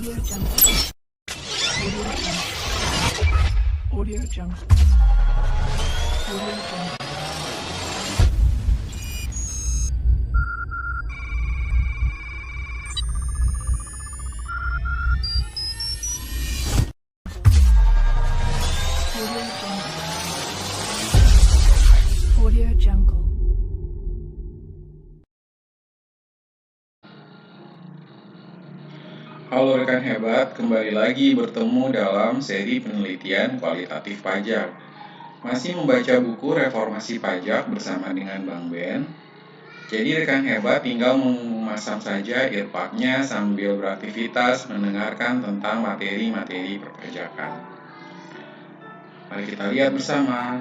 Audio Jungle. Audio Jungle. Audio Jungle. Halo rekan hebat, kembali lagi bertemu dalam seri penelitian kualitatif pajak. Masih membaca buku Reformasi Pajak bersama dengan Bang Ben. Jadi rekan hebat tinggal memasang saja earpod-nya sambil beraktivitas mendengarkan tentang materi-materi perpajakan. Mari kita lihat bersama.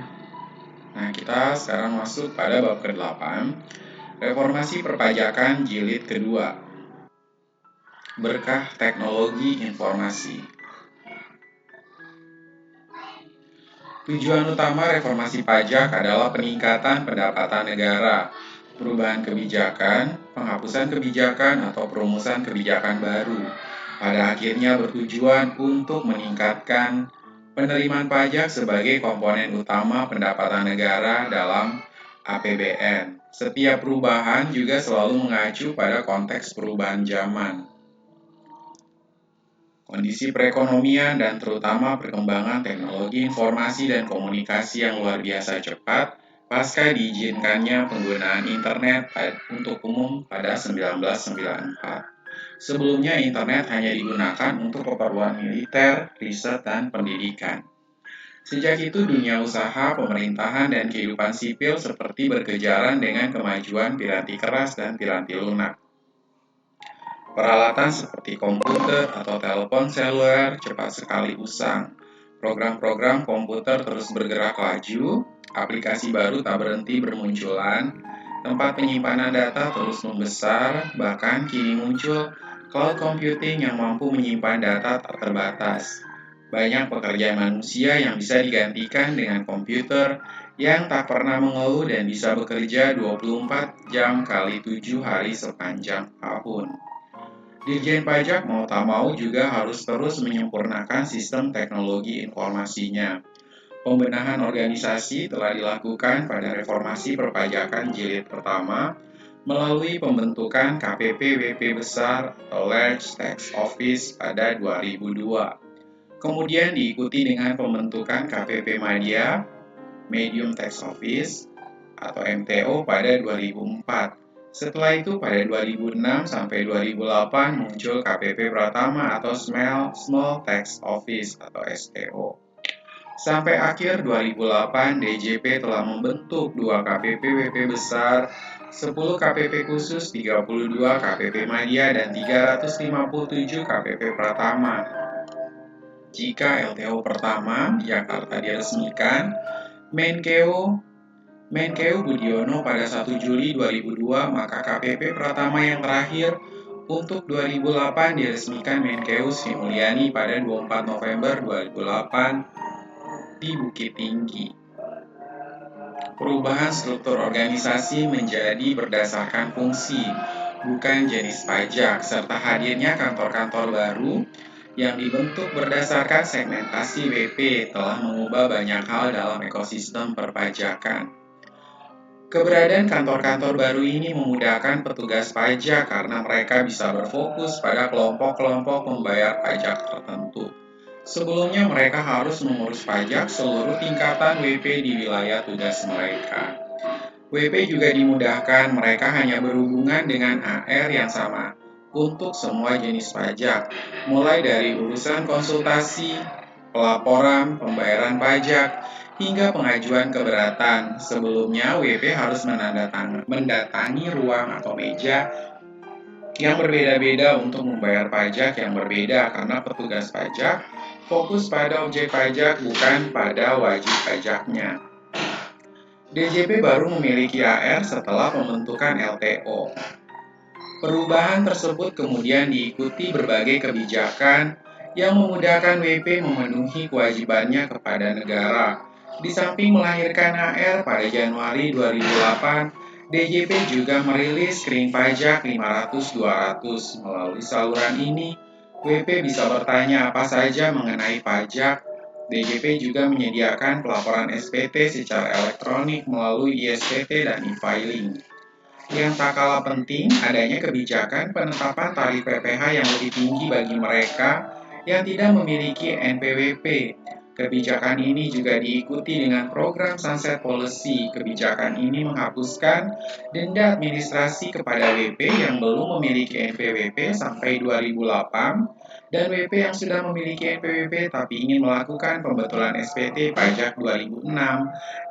Nah, kita sekarang masuk pada bab ke-8, Reformasi Perpajakan Jilid kedua. Berkah teknologi informasi. Tujuan utama reformasi pajak adalah peningkatan pendapatan negara, perubahan kebijakan, penghapusan kebijakan atau perumusan kebijakan baru. Pada akhirnya bertujuan untuk meningkatkan penerimaan pajak sebagai komponen utama pendapatan negara dalam APBN. Setiap perubahan juga selalu mengacu pada konteks perubahan zaman, kondisi perekonomian, dan terutama perkembangan teknologi informasi dan komunikasi yang luar biasa cepat pasca diizinkannya penggunaan internet untuk umum pada 1994. Sebelumnya internet hanya digunakan untuk keperluan militer, riset, dan pendidikan. Sejak itu dunia usaha, pemerintahan, dan kehidupan sipil seperti berkejaran dengan kemajuan piranti keras dan piranti lunak. Peralatan seperti komputer atau telepon seluler cepat sekali usang. Program-program komputer terus bergerak laju, aplikasi baru tak berhenti bermunculan, tempat penyimpanan data terus membesar, bahkan kini muncul cloud computing yang mampu menyimpan data tak terbatas. Banyak pekerjaan manusia yang bisa digantikan dengan komputer yang tak pernah mengeluh dan bisa bekerja 24 jam kali 7 hari sepanjang tahun. Dirjen Pajak mau tak mau juga harus terus menyempurnakan sistem teknologi informasinya. Pembenahan organisasi telah dilakukan pada reformasi perpajakan jilid pertama melalui pembentukan KPP-WP besar atau Large Tax Office pada 2002. Kemudian diikuti dengan pembentukan KPP Madya, Medium Tax Office atau MTO pada 2004. Setelah itu pada 2006 sampai 2008 muncul KPP Pratama atau Small Tax Office atau STO. Sampai akhir 2008 DJP telah membentuk 2 KPP WP besar, 10 KPP khusus, 32 KPP Madya, dan 357 KPP Pratama. Jika LTO pertama Jakarta diresmikan, Menkeu Budiono pada 1 Juli 2002, maka KPP Pratama yang terakhir untuk 2008 diresmikan Menkeu Sri Mulyani pada 24 November 2008 di Bukit Tinggi. Perubahan struktur organisasi menjadi berdasarkan fungsi, bukan jenis pajak, serta hadirnya kantor-kantor baru yang dibentuk berdasarkan segmentasi WP telah mengubah banyak hal dalam ekosistem perpajakan. Keberadaan kantor-kantor baru ini memudahkan petugas pajak karena mereka bisa berfokus pada kelompok-kelompok pembayar pajak tertentu. Sebelumnya mereka harus mengurus pajak seluruh tingkatan WP di wilayah tugas mereka. WP juga dimudahkan, mereka hanya berhubungan dengan AR yang sama untuk semua jenis pajak, mulai dari urusan konsultasi, pelaporan, pembayaran pajak, hingga pengajuan keberatan. Sebelumnya, WP harus mendatangi ruang atau meja yang berbeda-beda untuk membayar pajak yang berbeda karena petugas pajak fokus pada objek pajak bukan pada wajib pajaknya. DJP baru memiliki AR setelah pembentukan LTO. Perubahan tersebut kemudian diikuti berbagai kebijakan yang memudahkan WP memenuhi kewajibannya kepada negara. Di samping melahirkan AR pada Januari 2008, DJP juga merilis screen pajak 500-200. Melalui saluran ini, WP bisa bertanya apa saja mengenai pajak. DJP juga menyediakan pelaporan SPT secara elektronik melalui ISPT dan e-filing. Yang tak kalah penting, adanya kebijakan penetapan tarif PPh yang lebih tinggi bagi mereka yang tidak memiliki NPWP. Kebijakan ini juga diikuti dengan program Sunset Policy. Kebijakan ini menghapuskan denda administrasi kepada WP yang belum memiliki NPWP sampai 2008 dan WP yang sudah memiliki NPWP tapi ingin melakukan pembetulan SPT pajak 2006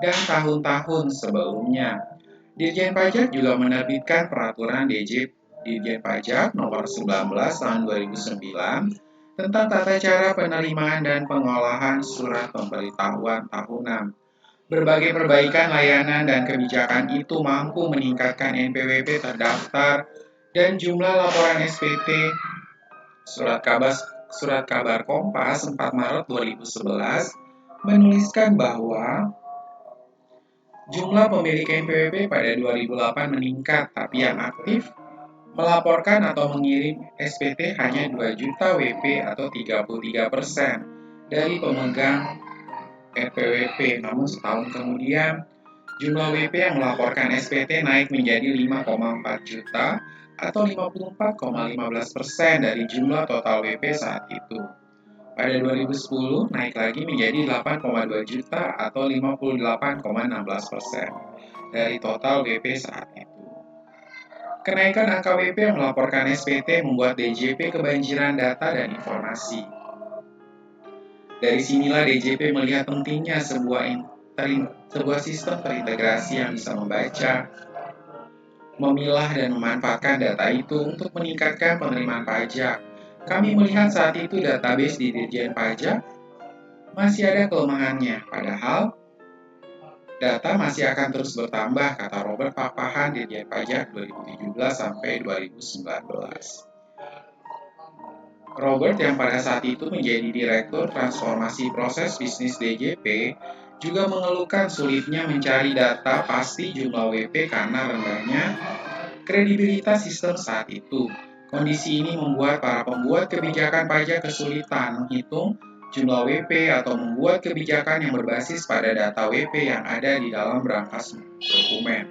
dan tahun-tahun sebelumnya. Dirjen Pajak juga menerbitkan peraturan Dirjen Pajak nomor 19 tahun 2009 tentang tata cara penerimaan dan pengolahan surat pemberitahuan tahunan. Berbagai perbaikan layanan dan kebijakan itu mampu meningkatkan NPWP terdaftar dan jumlah laporan SPT. Surat kabar Kompas 4 Maret 2011 menuliskan bahwa jumlah pemilik NPWP pada 2008 meningkat, tapi yang aktif melaporkan atau mengirim SPT hanya 2 juta WP atau 33% dari pemegang NPWP. Namun setahun kemudian, jumlah WP yang melaporkan SPT naik menjadi 5,4 juta atau 54,15% dari jumlah total WP saat itu. Pada 2010, naik lagi menjadi 8,2 juta atau 58,16% dari total WP saat itu. Kenaikan angka WP yang melaporkan SPT membuat DJP kebanjiran data dan informasi. Dari sinilah DJP melihat pentingnya sebuah sistem terintegrasi yang bisa membaca, memilah dan memanfaatkan data itu untuk meningkatkan penerimaan pajak. Kami melihat saat itu database di Dirjen Pajak masih ada kelemahannya, padahal data masih akan terus bertambah, kata Robert Pakpahan, Dirjen Pajak 2017 sampai 2019. Robert yang pada saat itu menjadi Direktur Transformasi Proses Bisnis DJP juga mengeluhkan sulitnya mencari data pasti jumlah WP karena rendahnya kredibilitas sistem saat itu. Kondisi ini membuat para pembuat kebijakan pajak kesulitan menghitung jumlah WP atau membuat kebijakan yang berbasis pada data WP yang ada di dalam berangkas dokumen.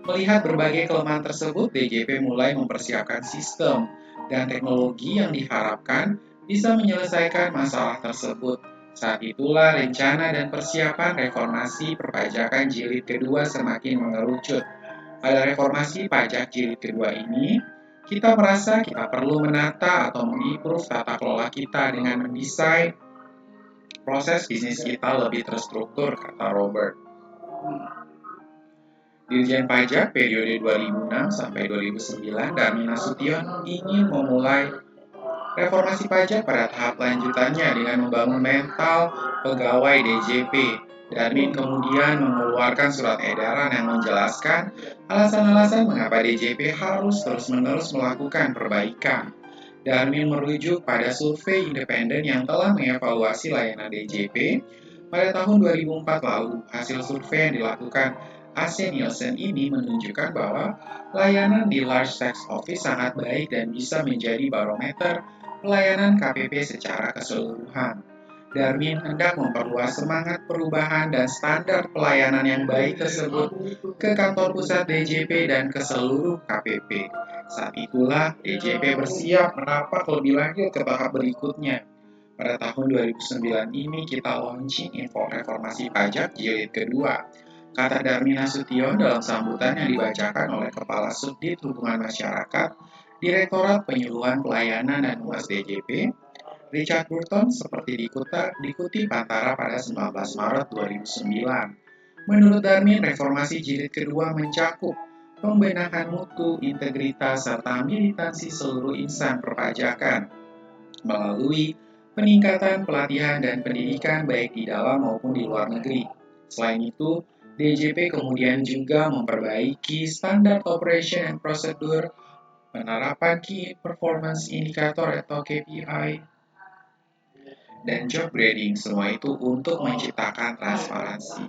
Melihat berbagai kelemahan tersebut, DJP mulai mempersiapkan sistem dan teknologi yang diharapkan bisa menyelesaikan masalah tersebut. Saat itulah rencana dan persiapan reformasi perpajakan jilid kedua semakin mengerucut. Pada reformasi pajak jilid kedua ini, kita merasa kita perlu menata atau mengimprove tata kelola kita dengan mendesain proses bisnis kita lebih terstruktur, kata Robert. Dirjen Pajak periode 2006 sampai 2009, Darmin Nasution ingin memulai reformasi pajak pada tahap lanjutannya dengan membangun mental pegawai DJP. Darmin kemudian mengeluarkan surat edaran yang menjelaskan alasan-alasan mengapa DJP harus terus-menerus melakukan perbaikan. Darmin merujuk pada survei independen yang telah mengevaluasi layanan DJP pada tahun 2004 lalu. Hasil survei yang dilakukan AC Nielsen ini menunjukkan bahwa layanan di Large Tax Office sangat baik dan bisa menjadi barometer pelayanan KPP secara keseluruhan. Darmin hendak memperluas semangat perubahan dan standar pelayanan yang baik tersebut ke kantor pusat DJP dan ke seluruh KPP. Saat itulah DJP bersiap merapat lebih lanjut ke tahap berikutnya. Pada tahun 2009 ini kita launching info reformasi pajak jilid kedua, kata Darmin Nasution dalam sambutan yang dibacakan oleh Kepala Subdit Hubungan Masyarakat, Direktorat Penyuluhan Pelayanan dan Humas DJP, Richard Burton, seperti dikutip Antara pada 19 Maret 2009. Menurut Darmin, reformasi jilid kedua mencakup pembenahan mutu, integritas, serta militansi seluruh insan perpajakan melalui peningkatan pelatihan dan pendidikan baik di dalam maupun di luar negeri. Selain itu, DJP kemudian juga memperbaiki standar operation and procedure, penerapan key performance indicator atau KPI, dan job grading, semua itu untuk menciptakan transparansi.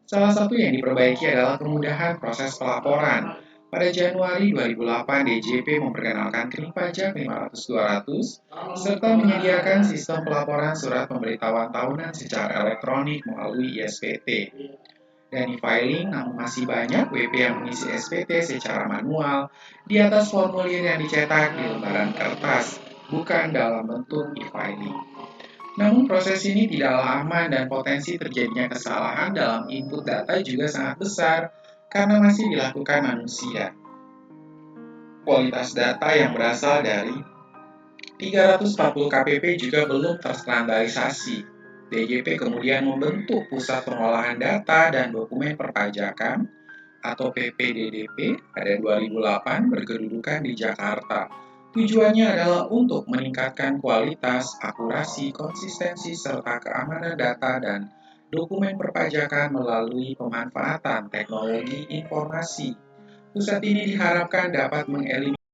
Salah satu yang diperbaiki adalah kemudahan proses pelaporan. Pada Januari 2008, DJP memperkenalkan Klik Pajak 500-200 serta menyediakan sistem pelaporan surat pemberitahuan tahunan secara elektronik melalui ISPT. Dan e-filing, namun masih banyak WP yang mengisi SPT secara manual di atas formulir yang dicetak di lembaran kertas, bukan dalam bentuk e-filing. Namun proses ini tidaklah aman dan potensi terjadinya kesalahan dalam input data juga sangat besar karena masih dilakukan manusia. Kualitas data yang berasal dari 340 KPP juga belum terstandarisasi. DJP kemudian membentuk Pusat Pengolahan Data dan Dokumen Perpajakan atau PPDDP pada 2008 berkedudukan di Jakarta. Tujuannya adalah untuk meningkatkan kualitas, akurasi, konsistensi, serta keamanan data dan dokumen perpajakan melalui pemanfaatan teknologi informasi. Pusat ini diharapkan dapat mengeliminasi